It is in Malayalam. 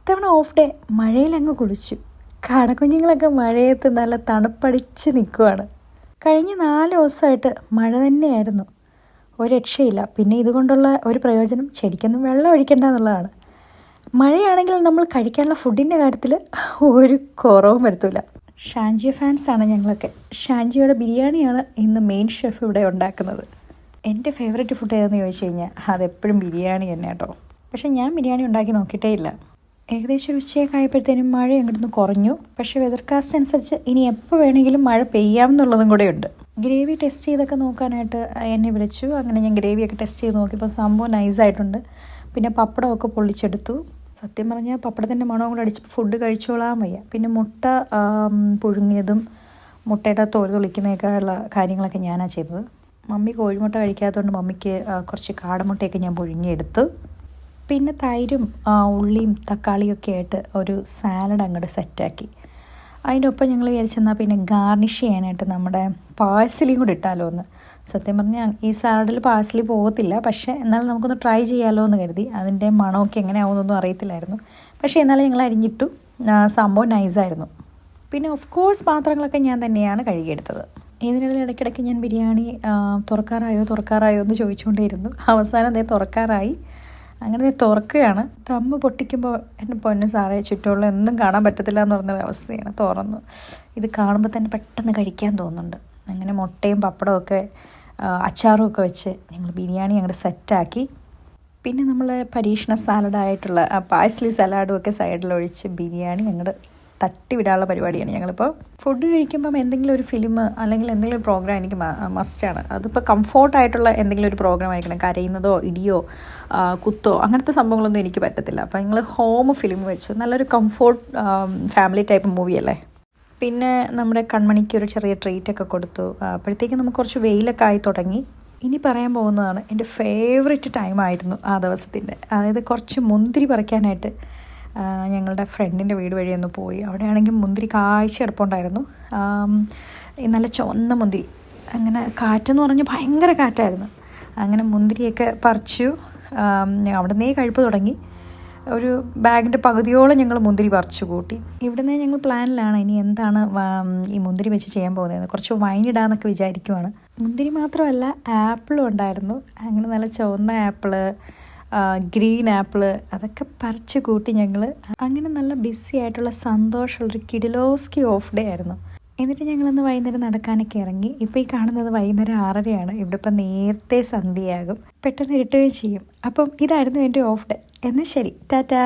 ഇത്തവണ ഓഫ് ഡേ മഴയിലങ്ങ് കുളിച്ചു. കാടക്കുഞ്ഞുങ്ങളൊക്കെ മഴയത്ത് നല്ല തണുപ്പടിച്ച് നിൽക്കുവാണ്. കഴിഞ്ഞ 4 ദിവസമായിട്ട് മഴ തന്നെയായിരുന്നു, ഒരു രക്ഷയില്ല. പിന്നെ ഇതുകൊണ്ടുള്ള ഒരു പ്രയോജനം ചെടിക്കൊന്നും വെള്ളം ഒഴിക്കേണ്ട എന്നുള്ളതാണ്. മഴയാണെങ്കിൽ നമ്മൾ കഴിക്കാനുള്ള ഫുഡിൻ്റെ കാര്യത്തിൽ ഒരു കുറവും വരുത്തില്ല. ഷാൻജിയ ഫാൻസാണ് ഞങ്ങളൊക്കെ. ഷാൻജിയുടെ ബിരിയാണിയാണ് ഇന്ന് മെയിൻ ഷെഫ് ഇവിടെ ഉണ്ടാക്കുന്നത്. എൻ്റെ ഫേവറേറ്റ് ഫുഡ് ഏതെന്ന് ചോദിച്ചു കഴിഞ്ഞാൽ അതെപ്പോഴും ബിരിയാണി തന്നെ കേട്ടോ. പക്ഷേ ഞാൻ ബിരിയാണി ഉണ്ടാക്കി നോക്കിയിട്ടേ ഇല്ല. ഏകദേശം ഒരു ഉച്ചയൊക്കെ ആയപ്പോഴത്തേനും മഴ അങ്ങോട്ടൊന്ന് കുറഞ്ഞു. പക്ഷേ വെതർ കാസ്റ്റ് അനുസരിച്ച് ഇനി എപ്പോൾ വേണമെങ്കിലും മഴ പെയ്യാമെന്നുള്ളതും കൂടെ ഉണ്ട്. ഗ്രേവി ടെസ്റ്റ് ചെയ്തൊക്കെ നോക്കാനായിട്ട് എന്നെ വിളിച്ചു. അങ്ങനെ ഞാൻ ഗ്രേവിയൊക്കെ ടെസ്റ്റ് ചെയ്ത് നോക്കിയപ്പോൾ സംഭവം നൈസായിട്ടുണ്ട്. പിന്നെ പപ്പടമൊക്കെ പൊള്ളിച്ചെടുത്തു. സത്യം പറഞ്ഞാൽ പപ്പടത്തിൻ്റെ മണവും കൂടെ അടിച്ചപ്പോൾ ഫുഡ് കഴിച്ചോളാൻ വയ്യ. പിന്നെ മുട്ട പുഴുങ്ങിയതും മുട്ടയുടെ തോല് തൊളിക്കുന്നതൊക്കെ ഉള്ള കാര്യങ്ങളൊക്കെ ഞാനാണ് ചെയ്തത്. മമ്മി കോഴിമുട്ട കഴിക്കാത്തതുകൊണ്ട് മമ്മിക്ക് കുറച്ച് കാടമുട്ടയൊക്കെ ഞാൻ പുഴുങ്ങിയെടുത്തു. പിന്നെ തൈരും ഉള്ളിയും തക്കാളിയൊക്കെ ആയിട്ട് ഒരു സാലഡ് അങ്ങോട്ട് സെറ്റാക്കി. അതിനൊപ്പം ഞങ്ങൾ വിചാരിച്ചെന്നാൽ പിന്നെ ഗാർണിഷ് ചെയ്യാനായിട്ട് നമ്മുടെ പാഴ്സലിയും കൂടി ഇട്ടാലോ എന്ന്. സത്യം പറഞ്ഞാൽ ഈ സാലഡിൽ പാഴ്സലി പോകത്തില്ല, പക്ഷേ എന്നാലും നമുക്കൊന്ന് ട്രൈ ചെയ്യാമല്ലോ എന്ന് കരുതി. അതിൻ്റെ മണമൊക്കെ എങ്ങനെയാവുമെന്നൊന്നും അറിയത്തില്ലായിരുന്നു. പക്ഷേ എന്നാലും ഞങ്ങൾ അരിഞ്ഞിട്ടു. സംഭവം നൈസായിരുന്നു. പിന്നെ ഓഫ് കോഴ്സ് പാത്രങ്ങളൊക്കെ ഞാൻ തന്നെയാണ് കഴുകിയെടുത്തത്. ഇതിനിടയിൽ ഇടയ്ക്കിടയ്ക്ക് ഞാൻ ബിരിയാണി തുറക്കാറായോ എന്ന് ചോദിച്ചുകൊണ്ടേയിരുന്നു. അവസാനം അതേ തുറക്കാറായി. അങ്ങനെ തുറക്കുകയാണ്. ദമ്മ് പൊട്ടിക്കുമ്പോൾ എൻ്റെ പൊന്നു സാറേ ചുറ്റുമുള്ള ഒന്നും കാണാൻ പറ്റത്തില്ല എന്ന് പറഞ്ഞ അവസ്ഥയാണ്. തുറന്നു. ഇത് കാണുമ്പോൾ തന്നെ പെട്ടെന്ന് കഴിക്കാൻ തോന്നുന്നുണ്ട്. അങ്ങനെ മുട്ടയും പപ്പടമൊക്കെ അച്ചാറും ഒക്കെ വെച്ച് ഞങ്ങൾ ബിരിയാണി അങ്ങോട്ട് സെറ്റാക്കി. പിന്നെ നമ്മൾ പരീക്ഷണ സാലഡായിട്ടുള്ള പാഴ്സലി സലാഡും ഒക്കെ സൈഡിലൊഴിച്ച് ബിരിയാണി അങ്ങോട്ട് തട്ടിവിടാനുള്ള പരിപാടിയാണ് ഞങ്ങളിപ്പോൾ. ഫുഡ് കഴിക്കുമ്പം എന്തെങ്കിലും ഒരു ഫിലിം അല്ലെങ്കിൽ എന്തെങ്കിലും ഒരു പ്രോഗ്രാം എനിക്ക് മസ്റ്റാണ്. അതിപ്പോൾ കംഫോർട്ടായിട്ടുള്ള എന്തെങ്കിലും ഒരു പ്രോഗ്രാം ആയിരിക്കണം. കരയുന്നതോ ഇടിയോ കുത്തോ അങ്ങനത്തെ സംഭവങ്ങളൊന്നും എനിക്ക് പറ്റത്തില്ല. അപ്പോൾ ഞങ്ങൾ ഹോം ഫിലിം വെച്ചു. നല്ലൊരു കംഫോർട്ട് ഫാമിലി ടൈപ്പ് മൂവിയല്ലേ. പിന്നെ നമ്മുടെ കൺമണിക്ക് ഒരു ചെറിയ ട്രീറ്റൊക്കെ കൊടുത്തു. അപ്പോഴത്തേക്കും നമുക്ക് കുറച്ച് വെയിലൊക്കെ ആയി തുടങ്ങി. ഇനി പറയാൻ പോകുന്നതാണ് എൻ്റെ ഫേവറേറ്റ് ടൈമായിരുന്നു ആ ദിവസത്തിൻ്റെ. അതായത് കുറച്ച് മുന്തിരി പറിക്കാനായിട്ട് ഞങ്ങളുടെ ഫ്രണ്ടിൻ്റെ വീട് വഴി ഒന്ന് പോയി. അവിടെയാണെങ്കിൽ മുന്തിരി കാഴ്ച കിടപ്പുണ്ടായിരുന്നു. നല്ല ചുവന്ന മുന്തിരി. അങ്ങനെ കാറ്റെന്ന് പറഞ്ഞാൽ ഭയങ്കര കാറ്റായിരുന്നു. അങ്ങനെ മുന്തിരിയൊക്കെ പറിച്ചു. അവിടെ നിന്നേ കഴിപ്പ് തുടങ്ങി. ഒരു ബാഗിൻ്റെ പകുതിയോളം ഞങ്ങൾ മുന്തിരി പറിച്ചു കൂട്ടി. ഇവിടെ നിന്ന് ഞങ്ങൾ പ്ലാനിലാണ് ഇനി എന്താണ് ഈ മുന്തിരി വെച്ച് ചെയ്യാൻ പോകുന്നത്. കുറച്ച് വൈനിടാന്നൊക്കെ വിചാരിക്കുവാണ്. മുന്തിരി മാത്രമല്ല ആപ്പിളും ഉണ്ടായിരുന്നു. അങ്ങനെ നല്ല ചുവന്ന ആപ്പിള്, ഗ്രീൻ ആപ്പിള് അതൊക്കെ പറിച്ച് കൂട്ടി ഞങ്ങൾ. അങ്ങനെ നല്ല ബിസി ആയിട്ടുള്ള സന്തോഷമുള്ളൊരു കിഡിലോസ്കി ഓഫ് ഡേ ആയിരുന്നു. എന്നിട്ട് ഞങ്ങളൊന്ന് വൈകുന്നേരം നടക്കാനൊക്കെ ഇറങ്ങി. ഇപ്പോൾ ഈ കാണുന്നത് വൈകുന്നേരം 6:30 ഇവിടെ ഇപ്പം നേരത്തെ സന്ധ്യയാകും. പെട്ടെന്ന് ഇരുട്ടുകയും ചെയ്യും. അപ്പം ഇതായിരുന്നു എൻ്റെ ഓഫ് ഡേ. എന്നാൽ ശരി, ടാറ്റാ.